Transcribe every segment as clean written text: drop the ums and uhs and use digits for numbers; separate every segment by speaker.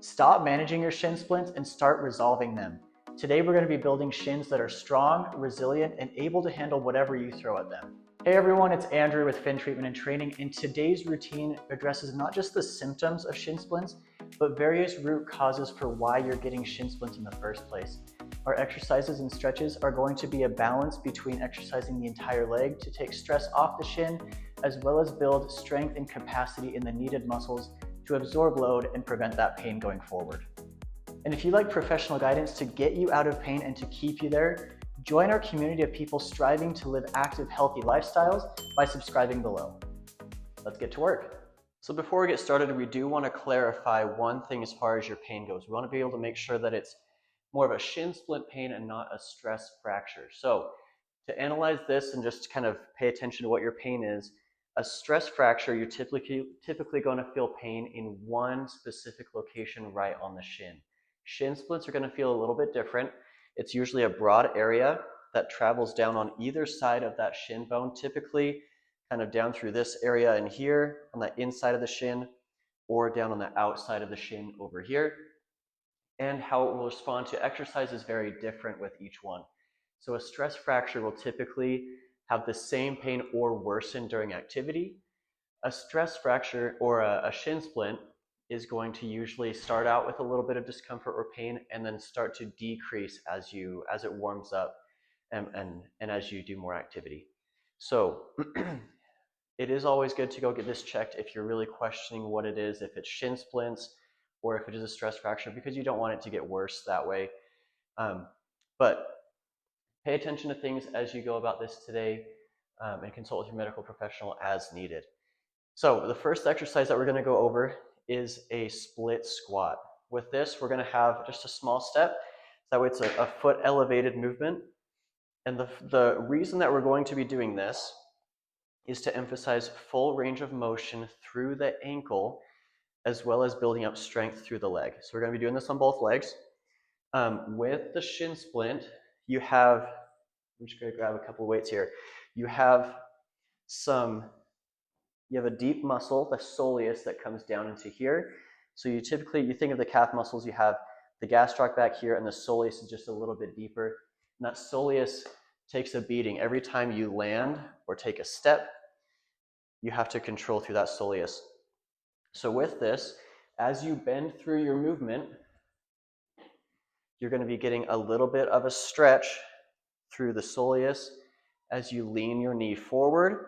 Speaker 1: Stop managing your shin splints and start resolving them. Today we're going to be building shins that are strong, resilient, and able to handle whatever you throw at them. Hey everyone, it's Andrew with Fin Treatment and Training, and today's routine addresses not just the symptoms of shin splints, but various root causes for why you're getting shin splints in the first place. Our exercises and stretches are going to be a balance between exercising the entire leg to take stress off the shin, as well as build strength and capacity in the needed muscles to absorb load and prevent that pain going forward. And if you like professional guidance to get you out of pain and to keep you there, join our community of people striving to live active, healthy lifestyles by subscribing below. Let's get to work. So before we get started, we do want to clarify one thing as far as your pain goes. We want to be able to make sure that it's more of a shin splint pain and not a stress fracture. So to analyze this and just kind of pay attention to what your pain is, a stress fracture, you're typically going to feel pain in one specific location right on the shin. Shin splints are going to feel a little bit different. It's usually a broad area that travels down on either side of that shin bone, typically kind of down through this area in here on the inside of the shin, or down on the outside of the shin over here. And how it will respond to exercise is very different with each one. So a stress fracture will typically have the same pain or worsen during activity. A stress fracture or a shin splint is going to usually start out with a little bit of discomfort or pain and then start to decrease as it warms up and as you do more activity. So it is always good to go get this checked if you're really questioning what it is, if it's shin splints or if it is a stress fracture, because you don't want it to get worse that way. But pay attention to things as you go about this today and consult with your medical professional as needed. So the first exercise that we're going to go over is a split squat. With this, we're going to have just a small step. That way it's a foot elevated movement. And the reason that we're going to be doing this is to emphasize full range of motion through the ankle, as well as building up strength through the leg. So we're going to be doing this on both legs. With the shin splint, I'm just going to grab a couple of weights here. You have a deep muscle, the soleus, that comes down into here. So you think of the calf muscles, you have the gastroc back here, and the soleus is just a little bit deeper. And that soleus takes a beating. Every time you land or take a step, you have to control through that soleus. So with this, as you bend through your movement, you're going to be getting a little bit of a stretch through the soleus as you lean your knee forward.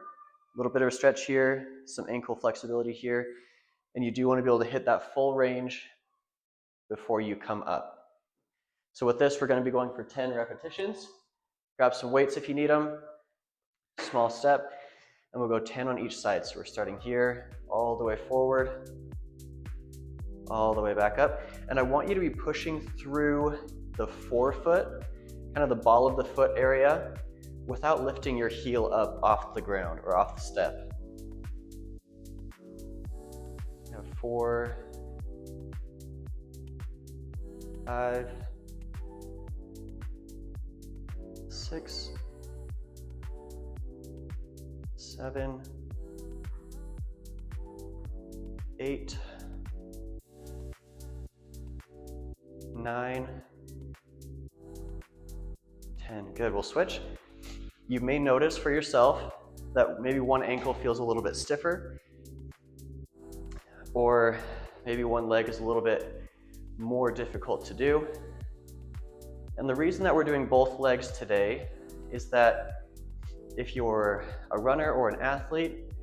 Speaker 1: A little bit of a stretch here, some ankle flexibility here, and you do want to be able to hit that full range before you come up. So with this, we're going to be going for 10 repetitions. Grab some weights if you need them. Small step, and we'll go 10 on each side. So we're starting here, all the way forward, all the way back up. And I want you to be pushing through the forefoot, kind of the ball of the foot area, without lifting your heel up off the ground or off the step. 4, 5, 6, 7, 8, 9, 10. Good, we'll switch. You may notice for yourself that maybe one ankle feels a little bit stiffer, or maybe one leg is a little bit more difficult to do. And the reason that we're doing both legs today is that if you're a runner or an athlete,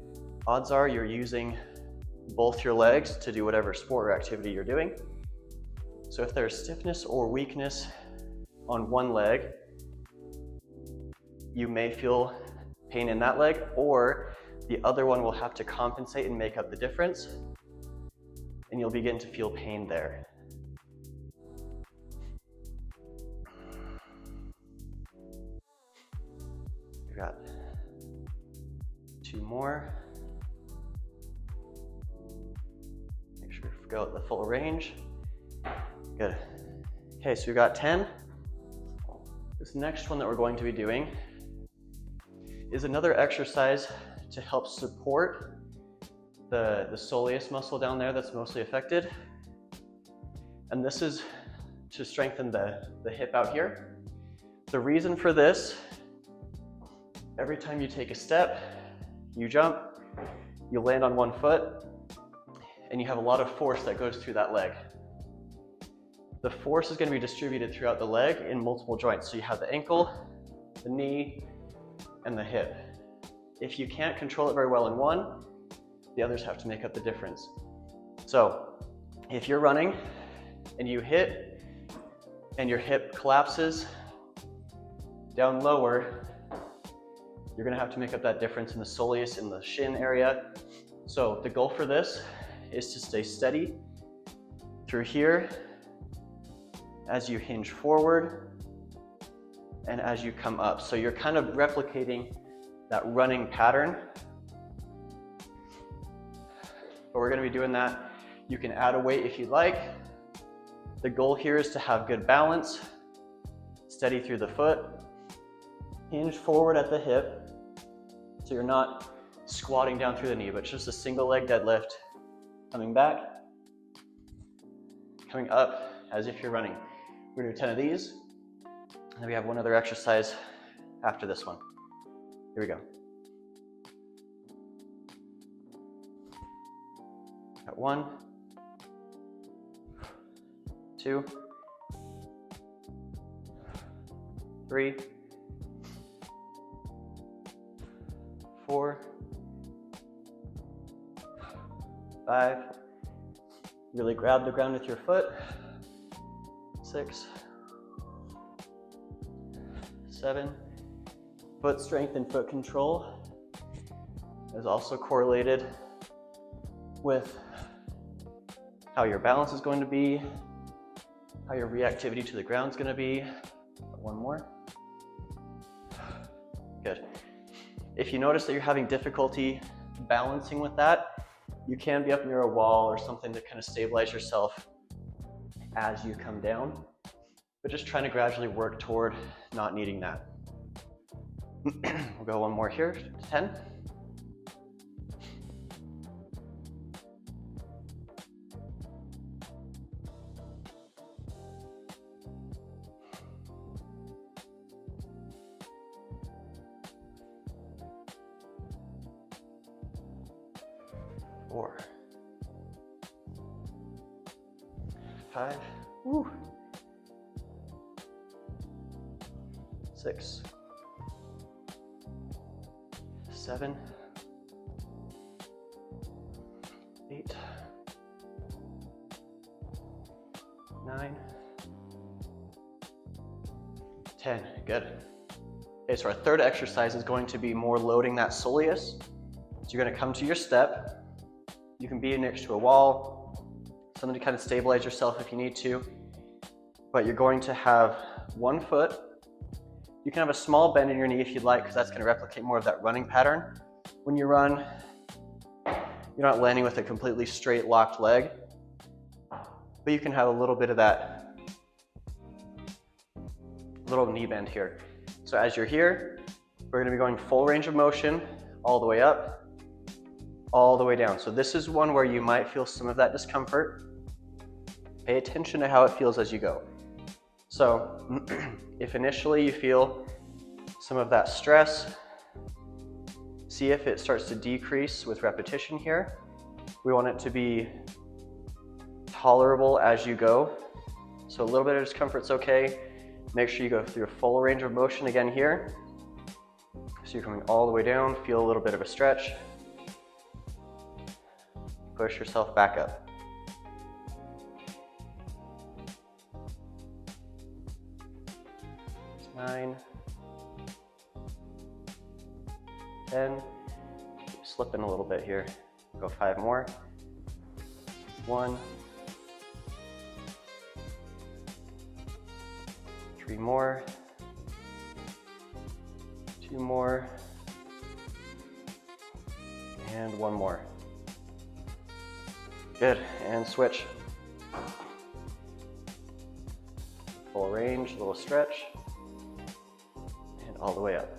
Speaker 1: odds are you're using both your legs to do whatever sport or activity you're doing. So if there's stiffness or weakness on one leg, you may feel pain in that leg, or the other one will have to compensate and make up the difference, and you'll begin to feel pain there. We've got 2 more. Make sure we go at the full range. Good. Okay, so we've got 10. This next one that we're going to be doing is another exercise to help support the soleus muscle down there that's mostly affected.
Speaker 2: And this is to strengthen the hip out here. The reason for this, every time you take a step, you jump, you land on one foot, and you have a lot of force that goes through that leg. The force is going to be distributed throughout the leg in multiple joints. So you have the ankle, the knee, and the hip. If you can't control it very well in one, the others have to make up the difference. So if you're running and you hit and your hip collapses down lower, you're going to have to make up that difference in the soleus, in the shin area. So the goal for this is to stay steady through here as you hinge forward and as you come up. So you're kind of replicating that running pattern. But we're going to be doing that. You can add a weight if you'd like. The goal here is to have good balance, steady through the foot, hinge forward at the hip, so you're not squatting down through the knee, but just a single leg deadlift, coming back, coming up as if you're running. We're gonna do 10 of these, and then we have one other exercise after this one. Here we go. Got 1, 2, 3, 4, 5. Really grab the ground with your foot. 6, 7. Foot strength and foot control is also correlated with how your balance is going to be, how your reactivity to the ground is going to be. One more. Good. If you notice that you're having difficulty balancing with that, you can be up near a wall or something to kind of stabilize yourself as you come down, but just trying to gradually work toward not needing that. We'll go one more here, 10. Four, 5, woo. 6, 7, 8, 9, 10. Good. Okay, so our third exercise is going to be more loading that soleus. So you're going to come to your step. You can be next to a wall, something to kind of stabilize yourself if you need to, but you're going to have one foot. You can have a small bend in your knee if you'd like, because that's going to replicate more of that running pattern. When you run, you're not landing with a completely straight locked leg, but you can have a little bit of that little knee bend here. So as you're here, we're going to be going full range of motion all the way up, all the way down. So this is one where you might feel some of that discomfort. Pay attention to how it feels as you go. So if initially you feel some of that stress, see if it starts to decrease with repetition here. We want it to be tolerable as you go. So a little bit of discomfort's okay. Make sure you go through a full range of motion again here. So you're coming all the way down, feel a little bit of a stretch. Push yourself back up. It's 9, 10. Keep slipping a little bit here. Go 5 more. 1, 3 more. 2 more. And 1 more. Good, and switch. Full range, little stretch, and all the way up.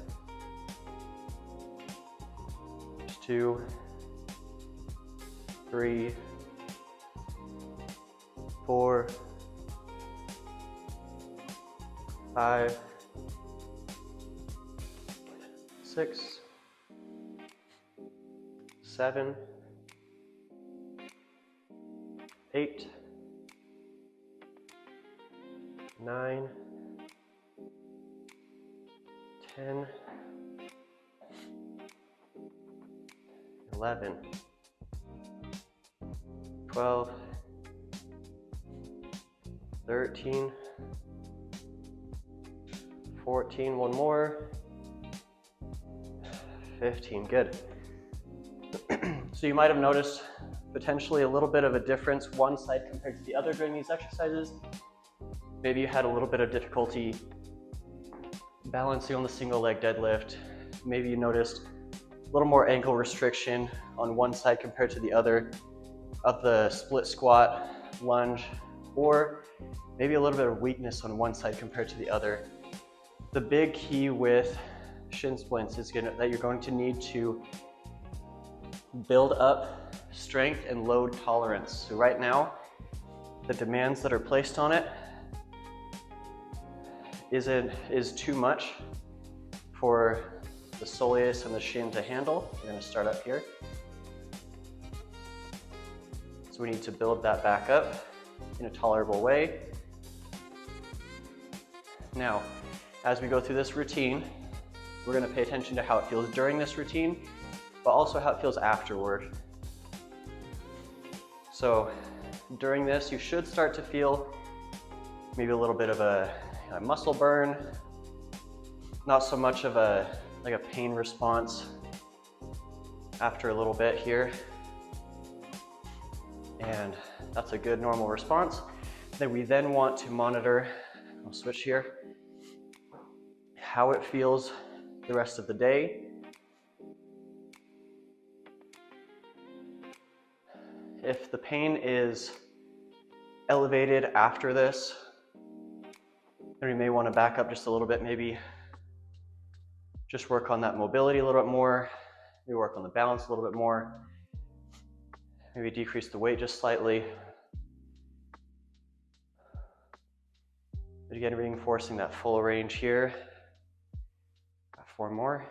Speaker 2: Just 2, 3, 4, 5, 6, 7, 8, 9, 10, 11, 12, 13, 14, one more, 15, good. So you might have noticed potentially a little bit of a difference one side compared to the other during these exercises. Maybe you had a little bit of difficulty balancing on the single leg deadlift. Maybe you noticed a little more ankle restriction on one side compared to the other of the split squat, lunge, or maybe a little bit of weakness on one side compared to the other. The big key with shin splints is that you're going to need to build up strength and load tolerance. So right now, the demands that are placed on it is too much for the soleus and the shin to handle. We're going to start up here. So we need to build that back up in a tolerable way. Now, as we go through this routine, we're going to pay attention to how it feels during this routine, but also how it feels afterward. So during this, you should start to feel maybe a little bit of a muscle burn, not so much of a pain response after a little bit here. And that's a good normal response. Then we want to monitor, I'll switch here, how it feels the rest of the day. If the pain is elevated after this, then we may want to back up just a little bit, maybe just work on that mobility a little bit more, maybe work on the balance a little bit more, maybe decrease the weight just slightly. But again, reinforcing that full range here. Got 4 more.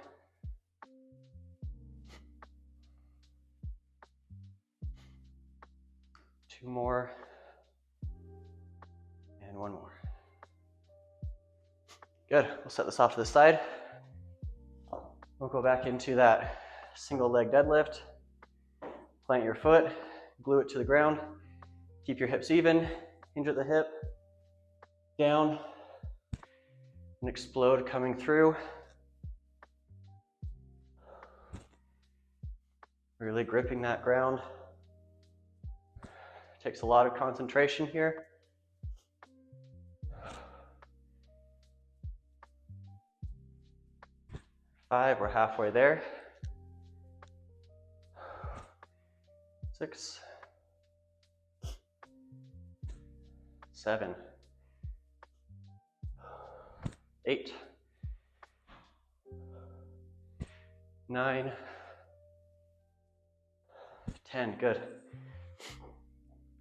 Speaker 2: 2 more. And 1 more. Good, we'll set this off to the side. We'll go back into that single leg deadlift. Plant your foot, glue it to the ground. Keep your hips even, hinge at the hip, down, and explode coming through. Really gripping that ground. Takes a lot of concentration here. Five, we're halfway there. 6, 7, 8, 9, 10, good.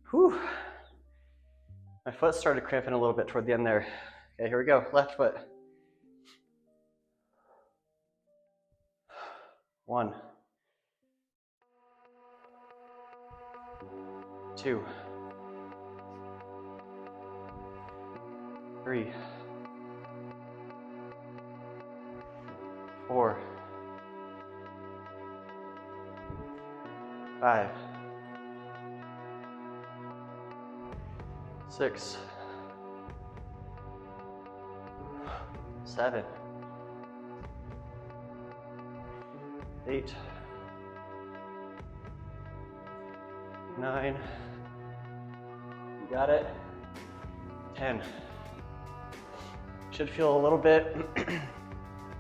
Speaker 2: Whew. My foot started cramping a little bit toward the end there. Okay, here we go, left foot. 1, 2, 3, 4, 5, 6, 7, 8, 9, you got it, 10. Should feel a little bit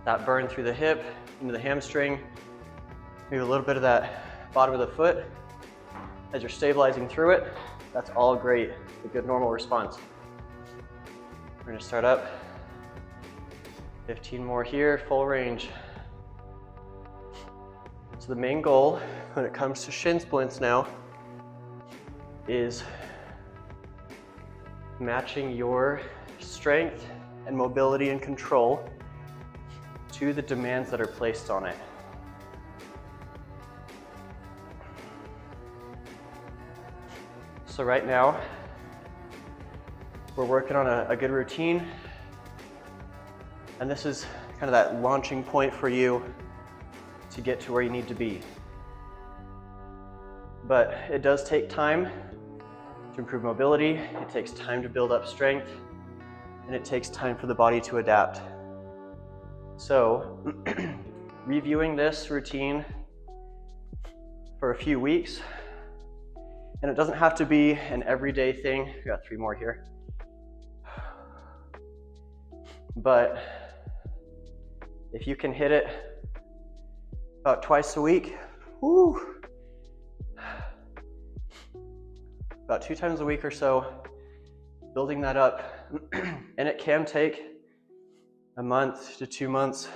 Speaker 2: that burn through the hip, into the hamstring, maybe a little bit of that bottom of the foot as you're stabilizing through it. That's all great, a good normal response. We're gonna start up, 15 more here, full range. So the main goal when it comes to shin splints now is matching your strength and mobility and control to the demands that are placed on it. So right now, we're working on a good routine, and this is kind of that launching point for you to get to where you need to be. But it does take time to improve mobility, it takes time to build up strength, and it takes time for the body to adapt. So, reviewing this routine for a few weeks, and it doesn't have to be an everyday thing. We got 3 more here. But if you can hit it about twice a week, woo, about 2 times a week or so, building that up. And it can take a month to 2 months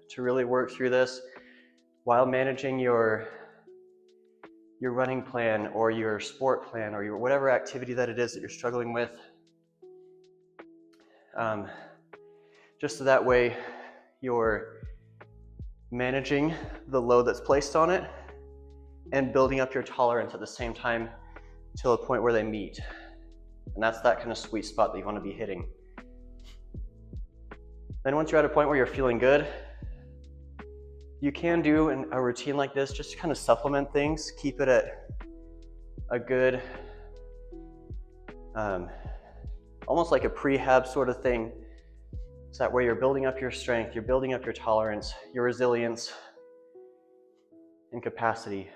Speaker 2: to really work through this while managing your running plan or your sport plan or your whatever activity that it is that you're struggling with. Just so that way you're managing the load that's placed on it and building up your tolerance at the same time till a point where they meet. And that's that kind of sweet spot that you want to be hitting. Then once you're at a point where you're feeling good, you can do a routine like this just to kind of supplement things, keep it at a good, almost like a prehab sort of thing. So that way you're building up your strength, you're building up your tolerance, your resilience, and capacity.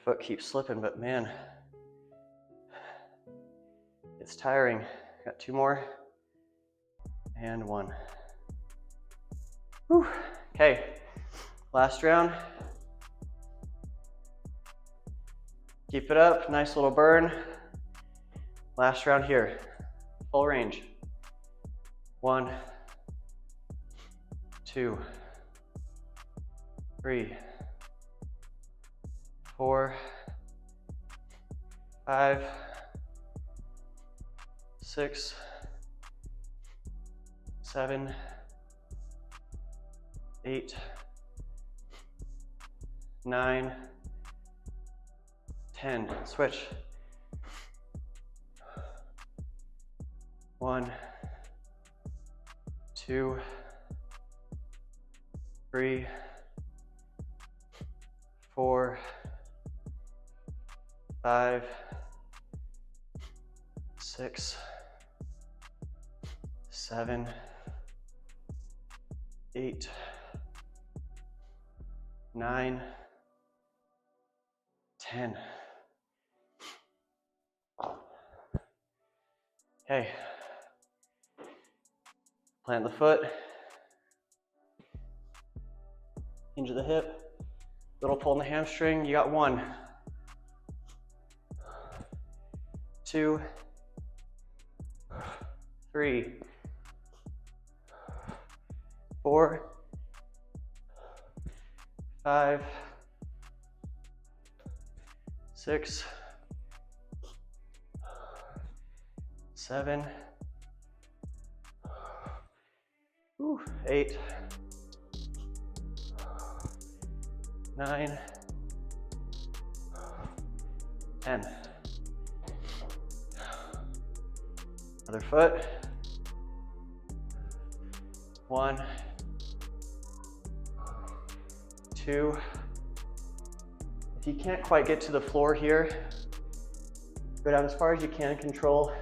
Speaker 2: Foot keeps slipping, but man, it's tiring. Got 2 more. And 1. Whew. Okay, last round. Keep it up, nice little burn. Last round here, full range. 1, 2, 3, 4, 5, 6, 7, 8, 9, 10. Switch. 1, 2, 3, 4, 5, 6, 7, 8, 9, 10. Okay. Plant the foot. Hinge of the hip. Little pull in the hamstring. You got 1, 2, 3, 4, 5, 6, 7, 8, 9, 10. Other foot. 1, 2. If you can't quite get to the floor here, go down as far as you can, control.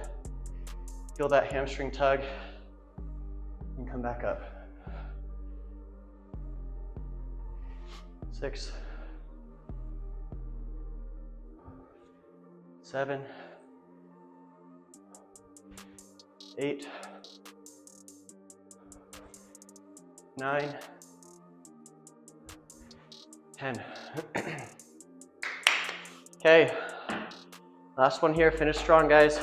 Speaker 2: Feel that hamstring tug and come back up. 6, 7, 8, 9, 10. Okay, last one here. Finish strong, guys.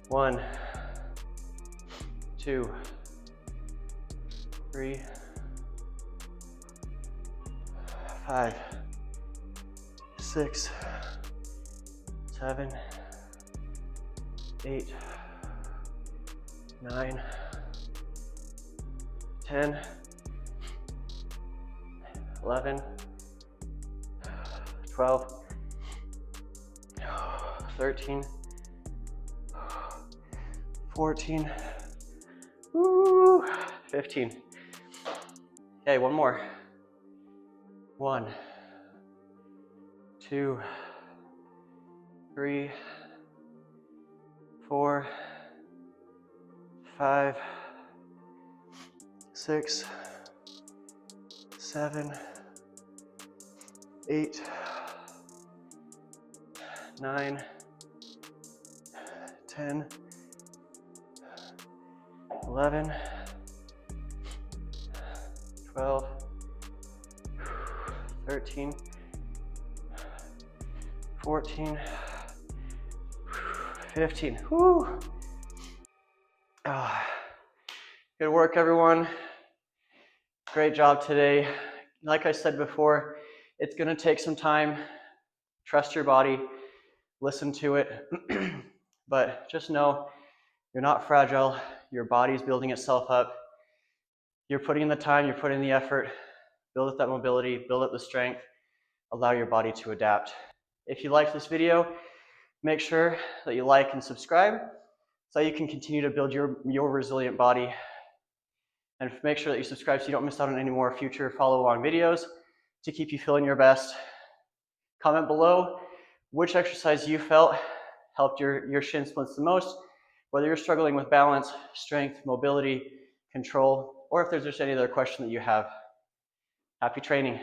Speaker 2: 1, 2, 3, 5, 6, 7, 8, 9, 10, 11, 12, 13, 14, 15. Okay, one more. 1, 2, 3, 4, 5, 6, 7, 8, 9, 10, 11, 12, 13, 14, 15. Woo. Good work, everyone. Great job today. Like I said before, it's going to take some time. Trust your body, listen to it, but just know you're not fragile. Your body's building itself up. You're putting in the time, you're putting in the effort. Build up that mobility, build up the strength, allow your body to adapt. If you liked this video, make sure that you like and subscribe so you can continue to build your resilient body. And make sure that you subscribe so you don't miss out on any more future follow-along videos to keep you feeling your best. Comment below which exercise you felt helped your shin splints the most, whether you're struggling with balance, strength, mobility, control, or if there's just any other question that you have. Happy training.